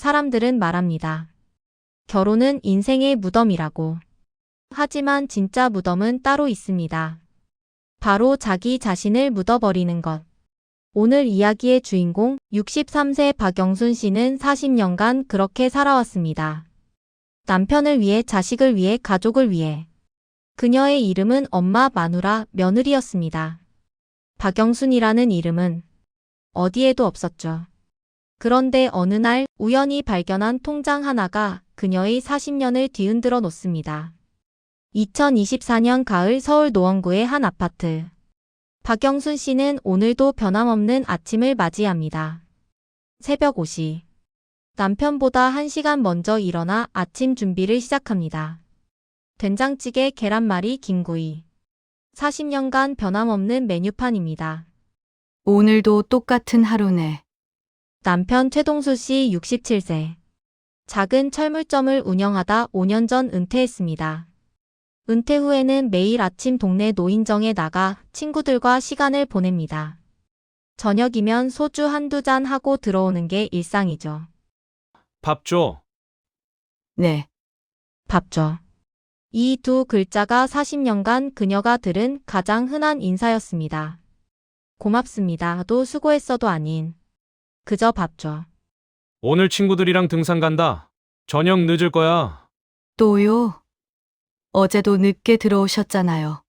사람들은 말합니다. 결혼은 인생의 무덤이라고. 하지만 진짜 무덤은 따로 있습니다. 바로 자기 자신을 묻어버리는 것. 오늘 이야기의 주인공 63세 박영순 씨는 40년간 그렇게 살아왔습니다. 남편을 위해, 자식을 위해, 가족을 위해. 그녀의 이름은 엄마 마누라 며느리였습니다. 박영순이라는 이름은 어디에도 없었죠. 그런데 어느 날 우연히 발견한 통장 하나가 그녀의 40년을 뒤흔들어 놓습니다. 2024년 가을 서울 노원구의 한 아파트. 박영순 씨는 오늘도 변함없는 아침을 맞이합니다. 새벽 5시. 남편보다 1시간 먼저 일어나 아침 준비를 시작합니다. 된장찌개, 계란말이, 김구이. 40년간 변함없는 메뉴판입니다. 오늘도 똑같은 하루네. 남편 최동수 씨 67세. 작은 철물점을 운영하다 5년 전 은퇴했습니다. 은퇴 후에는 매일 아침 동네 노인정에 나가 친구들과 시간을 보냅니다. 저녁이면 소주 한두 잔 하고 들어오는 게 일상이죠. 밥 줘. 네. 밥 줘. 이 두 글자가 40년간 그녀가 들은 가장 흔한 인사였습니다. 고맙습니다도 수고했어도 아닌. 그저 밥 줘. 오늘 친구들이랑 등산 간다. 저녁 늦을 거야. 또요? 어제도 늦게 들어오셨잖아요.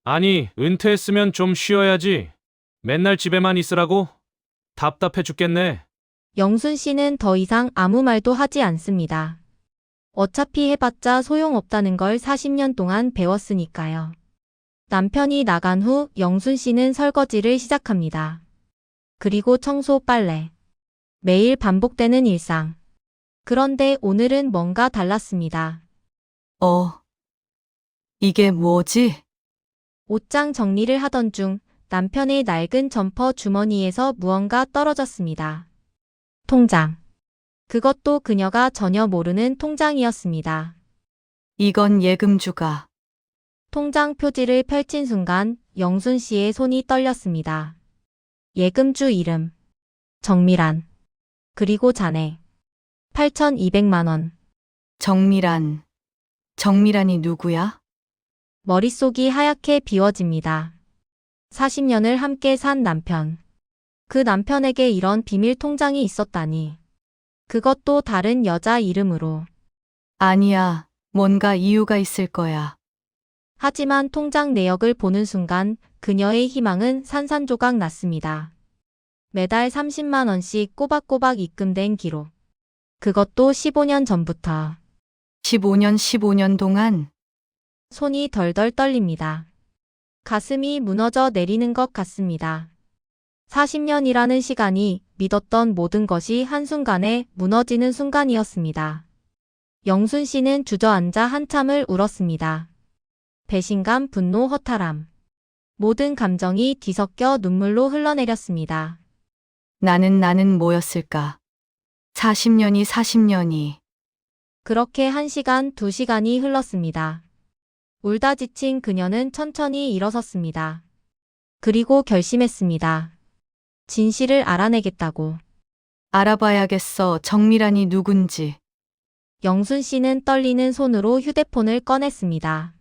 아니, 은퇴했으면 좀 쉬어야지. 맨날 집에만 있으라고? 답답해 죽겠네. 영순 씨는 더 이상 아무 말도 하지 않습니다. 어차피 해봤자 소용없다는 걸 40년 동안 배웠으니까요. 남편이 나간 후 영순 씨는 설거지를 시작합니다. 그리고 청소, 빨래. 매일 반복되는 일상. 그런데 오늘은 뭔가 달랐습니다. 이게 뭐지? 옷장 정리를 하던 중 남편의 낡은 점퍼 주머니에서 무언가 떨어졌습니다. 통장. 그것도 그녀가 전혀 모르는 통장이었습니다. 이건 예금주가. 통장 표지를 펼친 순간 영순 씨의 손이 떨렸습니다. 예금주 이름. 정밀한. 그리고 잔액. 8,200만 원. 정밀한이 누구야? 머릿속이 하얗게 비워집니다. 40년을 함께 산 남편. 그 남편에게 이런 비밀 통장이 있었다니. 그것도 다른 여자 이름으로. 아니야, 뭔가 이유가 있을 거야. 하지만 통장 내역을 보는 순간 그녀의 희망은 산산조각 났습니다. 매달 30만 원씩 꼬박꼬박 입금된 기록. 그것도 15년 전부터. 15년 동안 손이 덜덜 떨립니다. 가슴이 무너져 내리는 것 같습니다. 40년이라는 시간이 믿었던 모든 것이 한순간에 무너지는 순간이었습니다. 영순 씨는 주저앉아 한참을 울었습니다. 배신감, 분노, 허탈함. 모든 감정이 뒤섞여 눈물로 흘러내렸습니다. 나는 뭐였을까? 40년이. 그렇게 1시간, 2시간이 흘렀습니다. 울다 지친 그녀는 천천히 일어섰습니다. 그리고 결심했습니다. 진실을 알아내겠다고. 알아봐야겠어, 정밀한이 누군지. 영순 씨는 떨리는 손으로 휴대폰을 꺼냈습니다.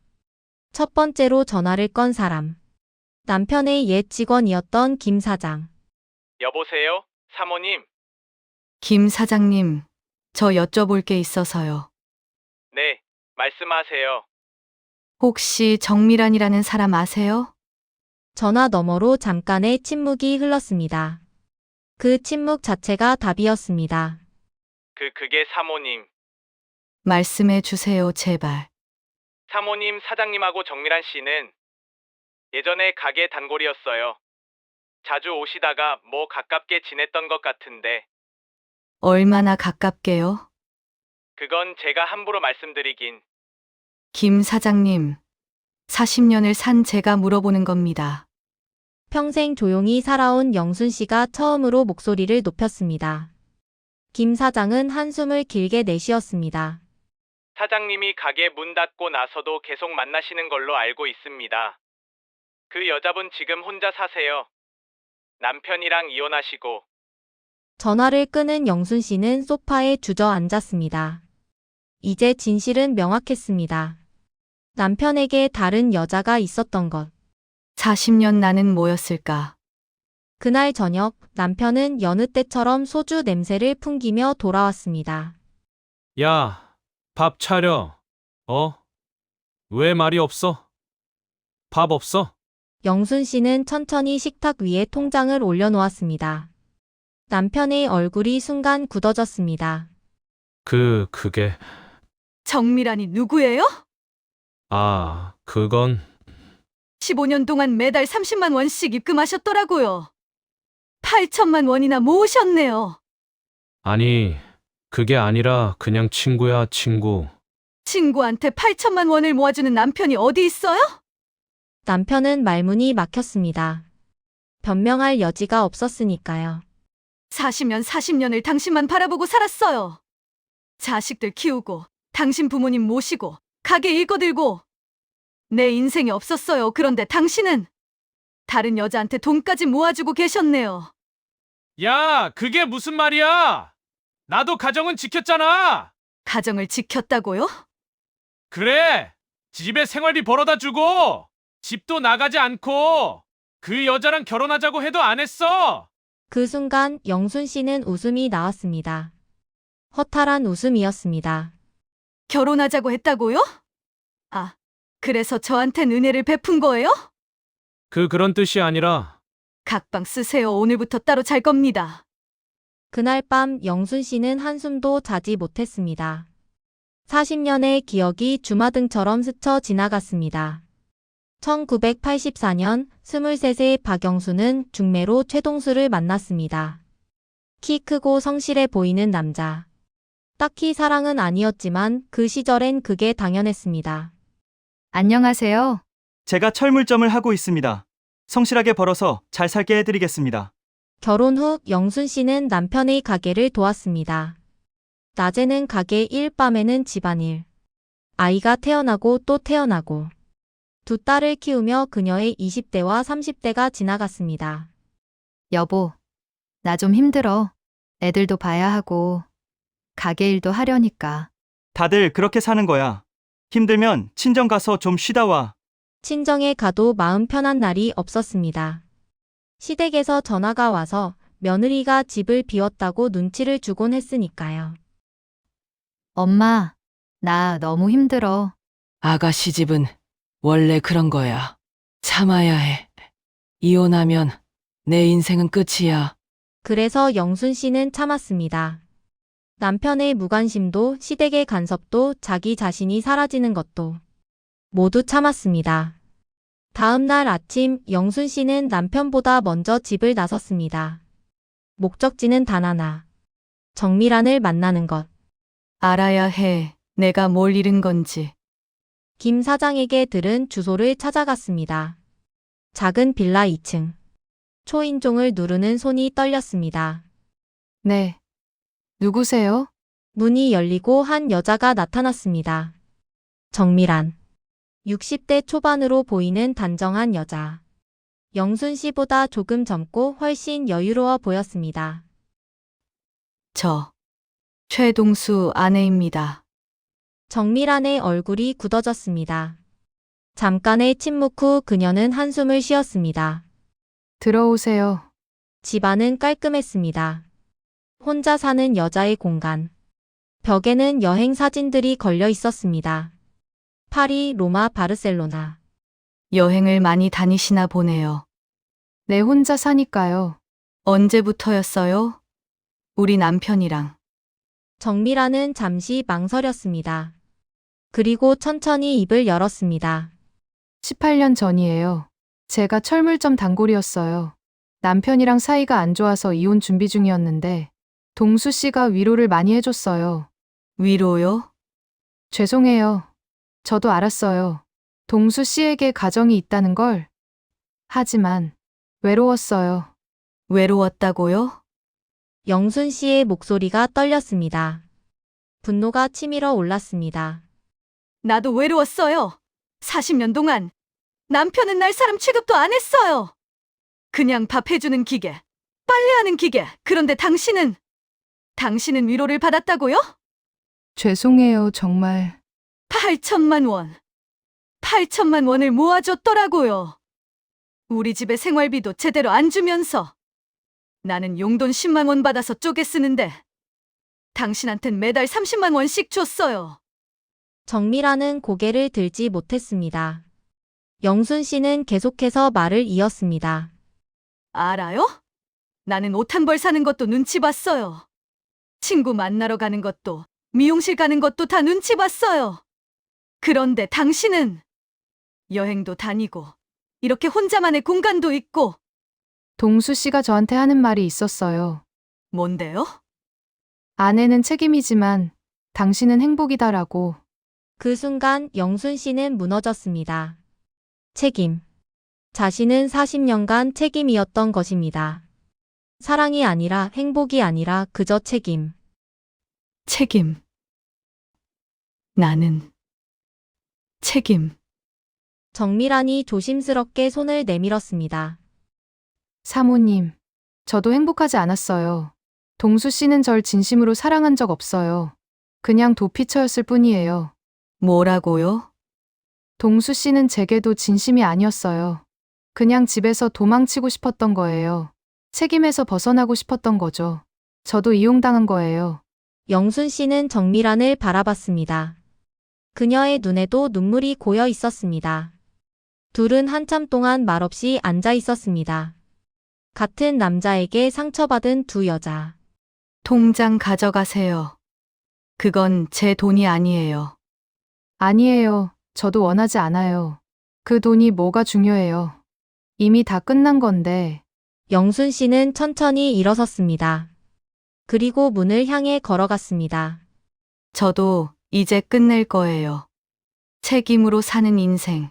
첫 번째로 전화를 건 사람. 남편의 옛 직원이었던 김 사장. 여보세요? 사모님? 김 사장님, 저 여쭤볼 게 있어서요. 네, 말씀하세요. 혹시 정밀한이라는 사람 아세요? 전화 너머로 잠깐의 침묵이 흘렀습니다. 그 침묵 자체가 답이었습니다. 그게 사모님. 말씀해 주세요, 제발. 사모님 사장님하고 정밀한 씨는 예전에 가게 단골이었어요. 자주 오시다가 뭐 가깝게 지냈던 것 같은데 얼마나 가깝게요? 그건 제가 함부로 말씀드리긴. 김 사장님, 40년을 산 제가 물어보는 겁니다. 평생 조용히 살아온 영순 씨가 처음으로 목소리를 높였습니다. 김 사장은 한숨을 길게 내쉬었습니다. 사장님이 가게 문 닫고 나서도 계속 만나시는 걸로 알고 있습니다. 그 여자분 지금 혼자 사세요. 남편이랑 이혼하시고. 전화를 끄는 영순 씨는 소파에 주저앉았습니다. 이제 진실은 명확했습니다. 남편에게 다른 여자가 있었던 것. 40년 나는 뭐였을까? 그날 저녁 남편은 여느 때처럼 소주 냄새를 풍기며 돌아왔습니다. 야, 밥 차려. 왜 말이 없어? 밥 없어? 영순 씨는 천천히 식탁 위에 통장을 올려놓았습니다. 남편의 얼굴이 순간 굳어졌습니다. 그게, 정밀환이 누구예요? 그건, 15년 동안 매달 30만 원씩 입금하셨더라고요. 8천만 원이나 모으셨네요. 아니, 그게 아니라 그냥 친구야, 친구. 친구한테 8천만 원을 모아주는 남편이 어디 있어요? 남편은 말문이 막혔습니다. 변명할 여지가 없었으니까요. 40년을 당신만 바라보고 살았어요. 자식들 키우고, 당신 부모님 모시고, 가게 일거들고. 내 인생이 없었어요. 그런데 당신은 다른 여자한테 돈까지 모아주고 계셨네요. 야, 그게 무슨 말이야? 나도 가정은 지켰잖아! 가정을 지켰다고요? 그래! 집에 생활비 벌어다 주고, 집도 나가지 않고, 그 여자랑 결혼하자고 해도 안 했어! 그 순간 영순 씨는 웃음이 나왔습니다. 허탈한 웃음이었습니다. 결혼하자고 했다고요? 그래서 저한텐 은혜를 베푼 거예요? 그런 뜻이 아니라, 각방 쓰세요. 오늘부터 따로 잘 겁니다. 그날 밤 영순 씨는 한숨도 자지 못했습니다. 40년의 기억이 주마등처럼 스쳐 지나갔습니다. 1984년 23세 박영수는 중매로 최동수를 만났습니다. 키 크고 성실해 보이는 남자. 딱히 사랑은 아니었지만 그 시절엔 그게 당연했습니다. 안녕하세요. 제가 철물점을 하고 있습니다. 성실하게 벌어서 잘 살게 해드리겠습니다. 결혼 후 영순 씨는 남편의 가게를 도왔습니다. 낮에는 가게 일, 밤에는 집안일. 아이가 태어나고 또 태어나고. 두 딸을 키우며 그녀의 20대와 30대가 지나갔습니다. 여보, 나 좀 힘들어. 애들도 봐야 하고, 가게 일도 하려니까. 다들 그렇게 사는 거야. 힘들면 친정 가서 좀 쉬다 와. 친정에 가도 마음 편한 날이 없었습니다. 시댁에서 전화가 와서 며느리가 집을 비웠다고 눈치를 주곤 했으니까요. 엄마, 나 너무 힘들어. 아가씨 집은 원래 그런 거야. 참아야 해. 이혼하면 내 인생은 끝이야. 그래서 영순 씨는 참았습니다. 남편의 무관심도 시댁의 간섭도 자기 자신이 사라지는 것도 모두 참았습니다. 다음 날 아침 영순 씨는 남편보다 먼저 집을 나섰습니다. 목적지는 단 하나. 정밀환을 만나는 것. 알아야 해. 내가 뭘 잃은 건지. 김 사장에게 들은 주소를 찾아갔습니다. 작은 빌라 2층. 초인종을 누르는 손이 떨렸습니다. 네. 누구세요? 문이 열리고 한 여자가 나타났습니다. 정밀환. 60대 초반으로 보이는 단정한 여자. 영순 씨보다 조금 젊고 훨씬 여유로워 보였습니다. 저, 최동수 아내입니다. 정밀환의 얼굴이 굳어졌습니다. 잠깐의 침묵 후 그녀는 한숨을 쉬었습니다. 들어오세요. 집안은 깔끔했습니다. 혼자 사는 여자의 공간. 벽에는 여행 사진들이 걸려 있었습니다. 파리, 로마, 바르셀로나. 여행을 많이 다니시나 보네요. 내 혼자 사니까요. 언제부터였어요? 우리 남편이랑. 정밀환은 잠시 망설였습니다. 그리고 천천히 입을 열었습니다. 18년 전이에요. 제가 철물점 단골이었어요. 남편이랑 사이가 안 좋아서 이혼 준비 중이었는데 동수 씨가 위로를 많이 해줬어요. 위로요? 죄송해요. 저도 알았어요. 동수 씨에게 가정이 있다는 걸. 하지만 외로웠어요. 외로웠다고요? 영순 씨의 목소리가 떨렸습니다. 분노가 치밀어 올랐습니다. 나도 외로웠어요. 40년 동안. 남편은 날 사람 취급도 안 했어요. 그냥 밥 해주는 기계. 빨래하는 기계. 그런데 당신은 위로를 받았다고요? 죄송해요, 정말. 8천만 원. 8천만 원을 모아줬더라고요. 우리 집에 생활비도 제대로 안 주면서 나는 용돈 10만 원 받아서 쪼개 쓰는데 당신한텐 매달 30만 원씩 줬어요. 정미라는 고개를 들지 못했습니다. 영순 씨는 계속해서 말을 이었습니다. 알아요? 나는 옷 한 벌 사는 것도 눈치 봤어요. 친구 만나러 가는 것도, 미용실 가는 것도 다 눈치 봤어요. 그런데 당신은 여행도 다니고, 이렇게 혼자만의 공간도 있고, 동수 씨가 저한테 하는 말이 있었어요. 뭔데요? 아내는 책임이지만 당신은 행복이다라고. 그 순간 영순 씨는 무너졌습니다. 책임. 자신은 40년간 책임이었던 것입니다. 사랑이 아니라 행복이 아니라 그저 책임. 책임. 나는 책임. 정미란이 조심스럽게 손을 내밀었습니다. 사모님, 저도 행복하지 않았어요. 동수 씨는 절 진심으로 사랑한 적 없어요. 그냥 도피처였을 뿐이에요. 뭐라고요? 동수 씨는 제게도 진심이 아니었어요. 그냥 집에서 도망치고 싶었던 거예요. 책임에서 벗어나고 싶었던 거죠. 저도 이용당한 거예요. 영순 씨는 정미란을 바라봤습니다. 그녀의 눈에도 눈물이 고여 있었습니다. 둘은 한참 동안 말없이 앉아 있었습니다. 같은 남자에게 상처받은 두 여자. 통장 가져가세요. 그건 제 돈이 아니에요. 아니에요. 저도 원하지 않아요. 그 돈이 뭐가 중요해요. 이미 다 끝난 건데. 영순 씨는 천천히 일어섰습니다. 그리고 문을 향해 걸어갔습니다. 저도 이제 끝낼 거예요. 책임으로 사는 인생.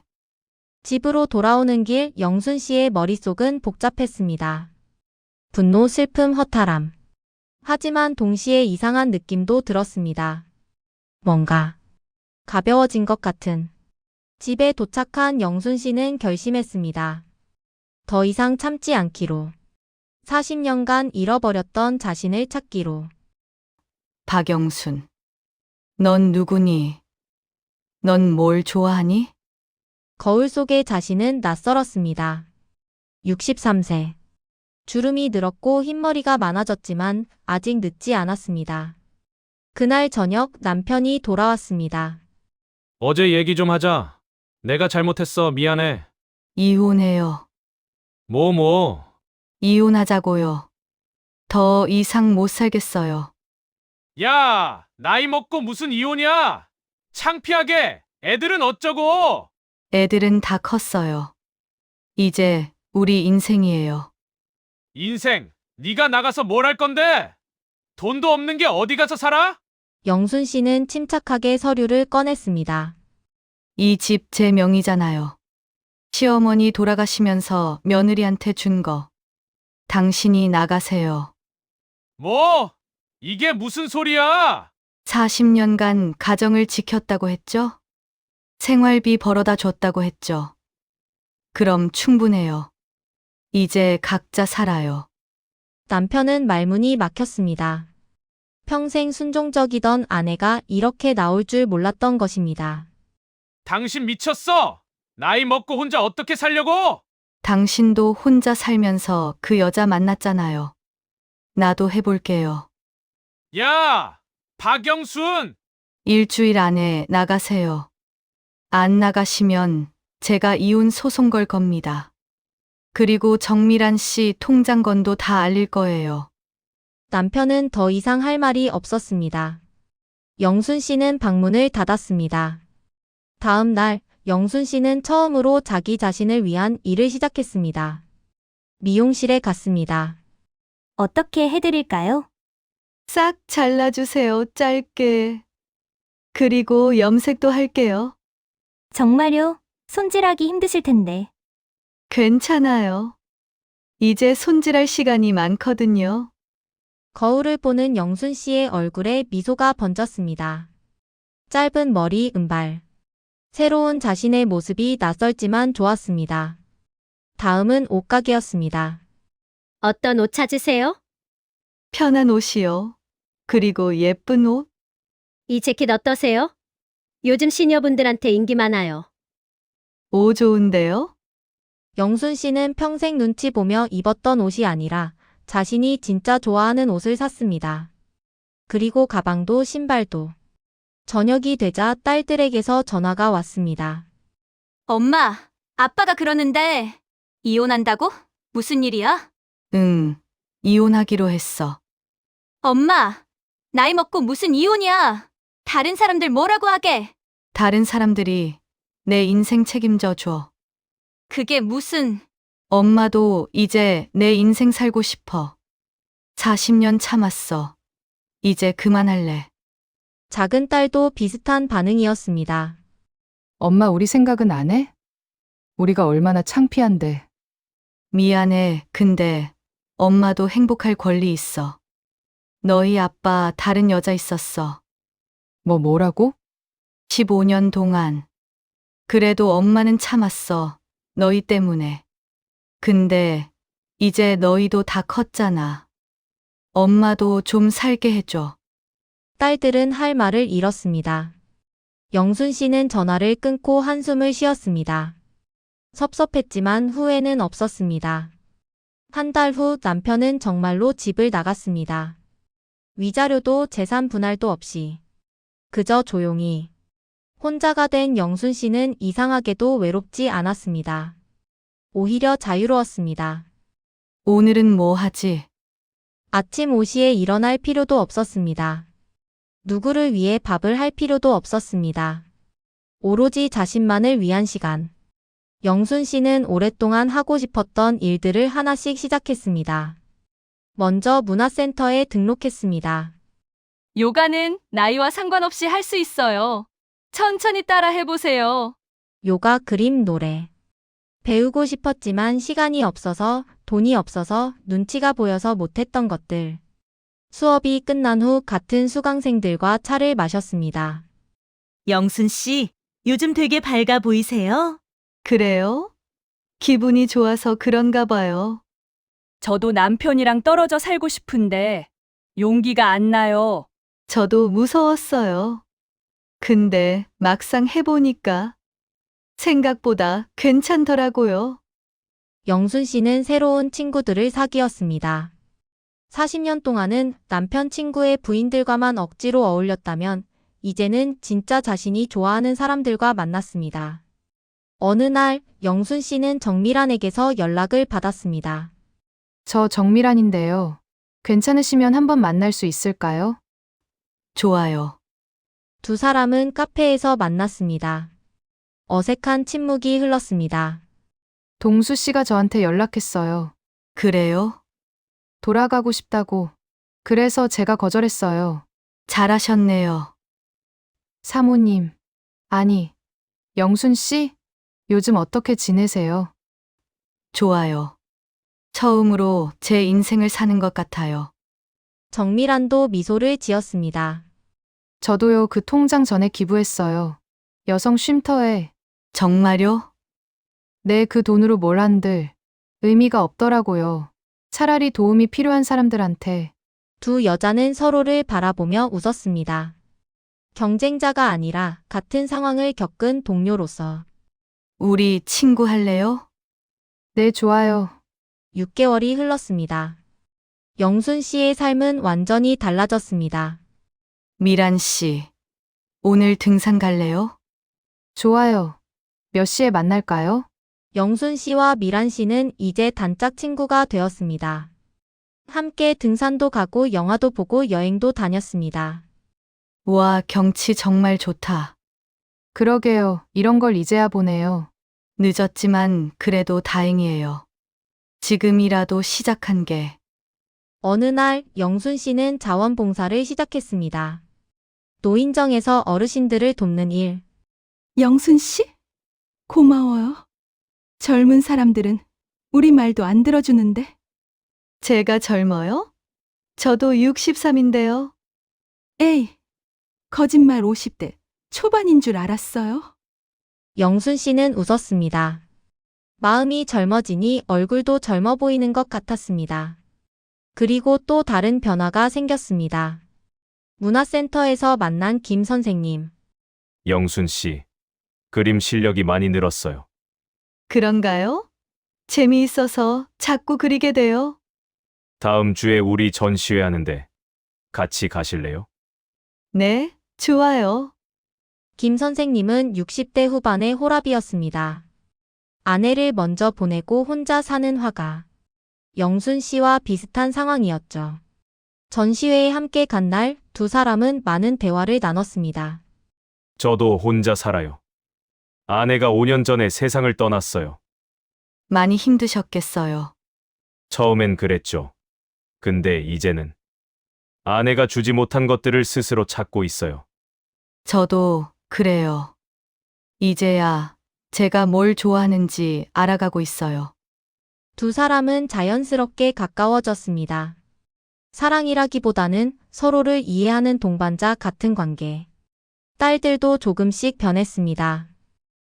집으로 돌아오는 길 영순 씨의 머릿속은 복잡했습니다. 분노, 슬픔, 허탈함. 하지만 동시에 이상한 느낌도 들었습니다. 뭔가 가벼워진 것 같은. 집에 도착한 영순 씨는 결심했습니다. 더 이상 참지 않기로. 40년간 잃어버렸던 자신을 찾기로. 박영순. 넌 누구니? 넌 뭘 좋아하니? 거울 속의 자신은 낯설었습니다. 63세. 주름이 늘었고 흰머리가 많아졌지만 아직 늦지 않았습니다. 그날 저녁 남편이 돌아왔습니다. 어제 얘기 좀 하자. 내가 잘못했어. 미안해. 이혼해요. 뭐. 이혼하자고요. 더 이상 못 살겠어요. 야, 나이 먹고 무슨 이혼이야? 창피하게. 애들은 어쩌고? 애들은 다 컸어요. 이제 우리 인생이에요. 인생, 네가 나가서 뭘 할 건데? 돈도 없는 게 어디 가서 살아? 영순 씨는 침착하게 서류를 꺼냈습니다. 이 집 제 명의잖아요. 시어머니 돌아가시면서 며느리한테 준 거. 당신이 나가세요. 뭐? 이게 무슨 소리야? 40년간 가정을 지켰다고 했죠? 생활비 벌어다 줬다고 했죠? 그럼 충분해요. 이제 각자 살아요. 남편은 말문이 막혔습니다. 평생 순종적이던 아내가 이렇게 나올 줄 몰랐던 것입니다. 당신 미쳤어? 나이 먹고 혼자 어떻게 살려고? 당신도 혼자 살면서 그 여자 만났잖아요. 나도 해볼게요. 야, 박영순! 일주일 안에 나가세요. 안 나가시면 제가 이혼 소송 걸 겁니다. 그리고 정미란 씨 통장건도 다 알릴 거예요. 남편은 더 이상 할 말이 없었습니다. 영순 씨는 방문을 닫았습니다. 다음 날 영순 씨는 처음으로 자기 자신을 위한 일을 시작했습니다. 미용실에 갔습니다. 어떻게 해드릴까요? 싹 잘라주세요, 짧게. 그리고 염색도 할게요. 정말요? 손질하기 힘드실 텐데. 괜찮아요. 이제 손질할 시간이 많거든요. 거울을 보는 영순 씨의 얼굴에 미소가 번졌습니다. 짧은 머리, 은발. 새로운 자신의 모습이 낯설지만 좋았습니다. 다음은 옷가게였습니다. 어떤 옷 찾으세요? 편한 옷이요. 그리고 예쁜 옷? 이 재킷 어떠세요? 요즘 시니어분들한테 인기 많아요. 오, 좋은데요? 영순 씨는 평생 눈치 보며 입었던 옷이 아니라 자신이 진짜 좋아하는 옷을 샀습니다. 그리고 가방도 신발도. 저녁이 되자 딸들에게서 전화가 왔습니다. 엄마, 아빠가 그러는데 이혼한다고? 무슨 일이야? 응, 이혼하기로 했어. 엄마, 나이 먹고 무슨 이혼이야? 다른 사람들 뭐라고 하게? 다른 사람들이 내 인생 책임져 줘. 그게 무슨... 엄마도 이제 내 인생 살고 싶어. 40년 참았어. 이제 그만할래. 작은 딸도 비슷한 반응이었습니다. 엄마 우리 생각은 안 해? 우리가 얼마나 창피한데. 미안해. 근데 엄마도 행복할 권리 있어. 너희 아빠 다른 여자 있었어. 뭐라고? 15년 동안. 그래도 엄마는 참았어. 너희 때문에. 근데 이제 너희도 다 컸잖아. 엄마도 좀 살게 해줘. 딸들은 할 말을 잃었습니다. 영순 씨는 전화를 끊고 한숨을 쉬었습니다. 섭섭했지만 후회는 없었습니다. 한 달 후 남편은 정말로 집을 나갔습니다. 위자료도 재산 분할도 없이 그저 조용히. 혼자가 된 영순 씨는 이상하게도 외롭지 않았습니다. 오히려 자유로웠습니다. 오늘은 뭐 하지? 아침 5시에 일어날 필요도 없었습니다. 누구를 위해 밥을 할 필요도 없었습니다. 오로지 자신만을 위한 시간. 영순 씨는 오랫동안 하고 싶었던 일들을 하나씩 시작했습니다. 먼저 문화센터에 등록했습니다. 요가는 나이와 상관없이 할 수 있어요. 천천히 따라 해보세요. 요가, 그림, 노래. 배우고 싶었지만 시간이 없어서, 돈이 없어서, 눈치가 보여서 못했던 것들. 수업이 끝난 후 같은 수강생들과 차를 마셨습니다. 영순 씨, 요즘 되게 밝아 보이세요? 그래요? 기분이 좋아서 그런가 봐요. 저도 남편이랑 떨어져 살고 싶은데 용기가 안 나요. 저도 무서웠어요. 근데 막상 해보니까 생각보다 괜찮더라고요. 영순 씨는 새로운 친구들을 사귀었습니다. 40년 동안은 남편 친구의 부인들과만 억지로 어울렸다면 이제는 진짜 자신이 좋아하는 사람들과 만났습니다. 어느 날 영순 씨는 정미란에게서 연락을 받았습니다. 저 정미란인데요. 괜찮으시면 한번 만날 수 있을까요? 좋아요. 두 사람은 카페에서 만났습니다. 어색한 침묵이 흘렀습니다. 동수 씨가 저한테 연락했어요. 그래요? 돌아가고 싶다고. 그래서 제가 거절했어요. 잘하셨네요. 사모님. 아니, 영순 씨? 요즘 어떻게 지내세요? 좋아요. 처음으로 제 인생을 사는 것 같아요. 정미란도 미소를 지었습니다. 저도요, 그 통장 전에 기부했어요. 여성 쉼터에. 정말요? 네, 그 돈으로 뭘 한들 의미가 없더라고요. 차라리 도움이 필요한 사람들한테. 두 여자는 서로를 바라보며 웃었습니다. 경쟁자가 아니라 같은 상황을 겪은 동료로서. 우리 친구 할래요? 네, 좋아요. 6개월이 흘렀습니다. 영순 씨의 삶은 완전히 달라졌습니다. 미란 씨, 오늘 등산 갈래요? 좋아요. 몇 시에 만날까요? 영순 씨와 미란 씨는 이제 단짝 친구가 되었습니다. 함께 등산도 가고 영화도 보고 여행도 다녔습니다. 와, 경치 정말 좋다. 그러게요. 이런 걸 이제야 보네요. 늦었지만 그래도 다행이에요. 지금이라도 시작한 게. 어느 날 영순 씨는 자원봉사를 시작했습니다. 노인정에서 어르신들을 돕는 일. 영순 씨? 고마워요. 젊은 사람들은 우리 말도 안 들어주는데. 제가 젊어요? 저도 63인데요. 에이, 거짓말 50대 초반인 줄 알았어요. 영순 씨는 웃었습니다. 마음이 젊어지니 얼굴도 젊어 보이는 것 같았습니다. 그리고 또 다른 변화가 생겼습니다. 문화센터에서 만난 김 선생님. 영순 씨, 그림 실력이 많이 늘었어요. 그런가요? 재미있어서 자꾸 그리게 돼요. 다음 주에 우리 전시회 하는데 같이 가실래요? 네, 좋아요. 김 선생님은 60대 후반의 호랍이었습니다. 아내를 먼저 보내고 혼자 사는 화가. 영순 씨와 비슷한 상황이었죠. 전시회에 함께 간 날 두 사람은 많은 대화를 나눴습니다. 저도 혼자 살아요. 아내가 5년 전에 세상을 떠났어요. 많이 힘드셨겠어요. 처음엔 그랬죠. 근데 이제는 아내가 주지 못한 것들을 스스로 찾고 있어요. 저도 그래요. 이제야 제가 뭘 좋아하는지 알아가고 있어요. 두 사람은 자연스럽게 가까워졌습니다. 사랑이라기보다는 서로를 이해하는 동반자 같은 관계. 딸들도 조금씩 변했습니다.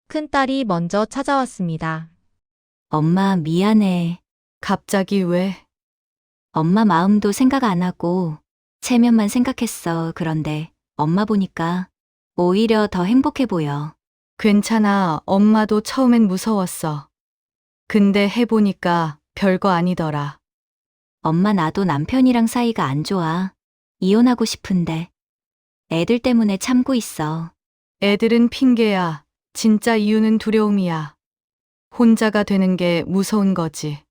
큰딸이 먼저 찾아왔습니다. 엄마 미안해. 갑자기 왜? 엄마 마음도 생각 안 하고 체면만 생각했어. 그런데 엄마 보니까 오히려 더 행복해 보여. 괜찮아. 엄마도 처음엔 무서웠어. 근데 해보니까 별거 아니더라. 엄마 나도 남편이랑 사이가 안 좋아. 이혼하고 싶은데. 애들 때문에 참고 있어. 애들은 핑계야. 진짜 이유는 두려움이야. 혼자가 되는 게 무서운 거지.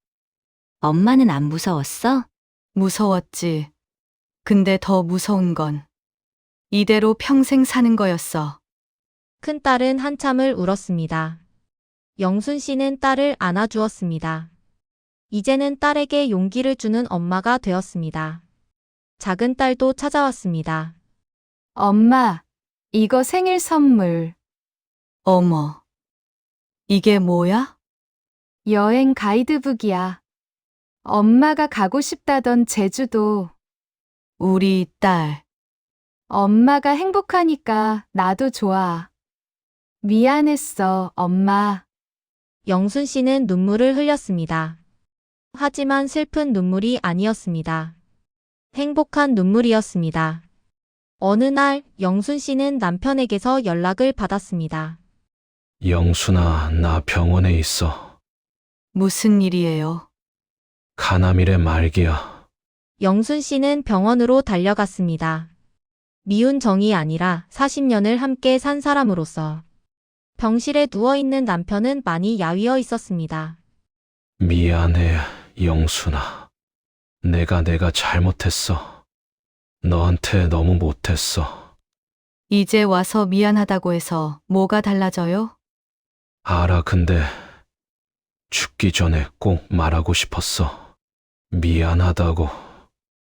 엄마는 안 무서웠어? 무서웠지. 근데 더 무서운 건 이대로 평생 사는 거였어. 큰딸은 한참을 울었습니다. 영순 씨는 딸을 안아주었습니다. 이제는 딸에게 용기를 주는 엄마가 되었습니다. 작은 딸도 찾아왔습니다. 엄마, 이거 생일 선물. 어머. 이게 뭐야? 여행 가이드북이야. 엄마가 가고 싶다던 제주도. 우리 딸. 엄마가 행복하니까 나도 좋아. 미안했어, 엄마. 영순 씨는 눈물을 흘렸습니다. 하지만 슬픈 눈물이 아니었습니다. 행복한 눈물이었습니다. 어느 날 영순 씨는 남편에게서 연락을 받았습니다. 영순아, 나 병원에 있어. 무슨 일이에요? 간암이래 말기야. 영순 씨는 병원으로 달려갔습니다. 미운 정이 아니라 40년을 함께 산 사람으로서 병실에 누워있는 남편은 많이 야위어 있었습니다. 미안해, 영순아. 내가 잘못했어. 너한테 너무 못했어. 이제 와서 미안하다고 해서 뭐가 달라져요? 알아, 근데 죽기 전에 꼭 말하고 싶었어. 미안하다고.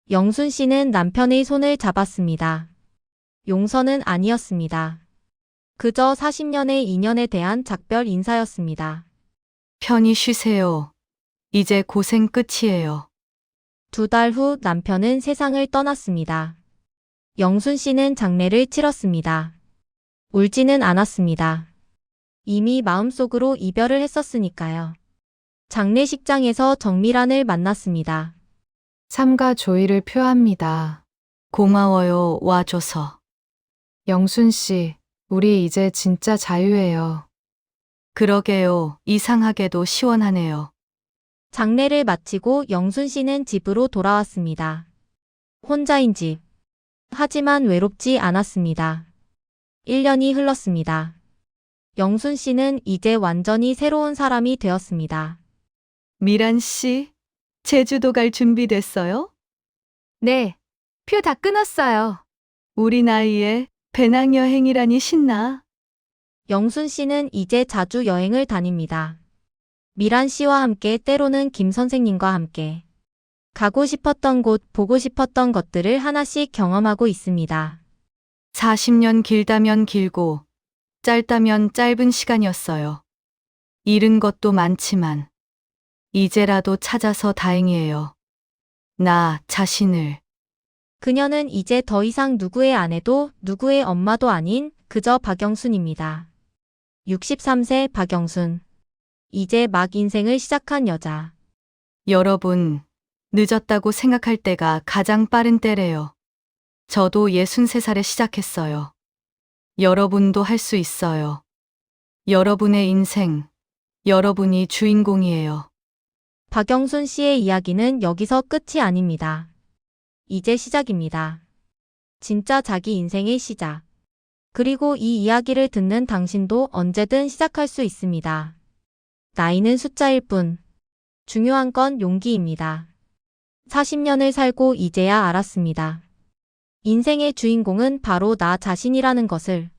영순 씨는 남편의 손을 잡았습니다. 용서는 아니었습니다. 그저 40년의 인연에 대한 작별 인사였습니다. 편히 쉬세요. 이제 고생 끝이에요. 2달 후 남편은 세상을 떠났습니다. 영순 씨는 장례를 치렀습니다. 울지는 않았습니다. 이미 마음속으로 이별을 했었으니까요. 장례식장에서 정미란을 만났습니다. 삼가 조의를 표합니다. 고마워요, 와줘서. 영순 씨, 우리 이제 진짜 자유예요. 그러게요. 이상하게도 시원하네요. 장례를 마치고 영순 씨는 집으로 돌아왔습니다. 혼자인 집. 하지만 외롭지 않았습니다. 1년이 흘렀습니다. 영순 씨는 이제 완전히 새로운 사람이 되었습니다. 미란 씨, 제주도 갈 준비 됐어요? 네, 표 다 끊었어요. 우리 나이에 배낭여행이라니 신나. 영순 씨는 이제 자주 여행을 다닙니다. 미란 씨와 함께 때로는 김 선생님과 함께 가고 싶었던 곳, 보고 싶었던 것들을 하나씩 경험하고 있습니다. 40년 길다면 길고 짧다면 짧은 시간이었어요. 잃은 것도 많지만 이제라도 찾아서 다행이에요. 나 자신을. 그녀는 이제 더 이상 누구의 아내도 누구의 엄마도 아닌 그저 박영순입니다. 63세 박영순. 이제 막 인생을 시작한 여자. 여러분, 늦었다고 생각할 때가 가장 빠른 때래요. 저도 63살에 시작했어요. 여러분도 할 수 있어요. 여러분의 인생, 여러분이 주인공이에요. 박영순 씨의 이야기는 여기서 끝이 아닙니다. 이제 시작입니다. 진짜 자기 인생의 시작. 그리고 이 이야기를 듣는 당신도 언제든 시작할 수 있습니다. 나이는 숫자일 뿐. 중요한 건 용기입니다. 40년을 살고 이제야 알았습니다. 인생의 주인공은 바로 나 자신이라는 것을.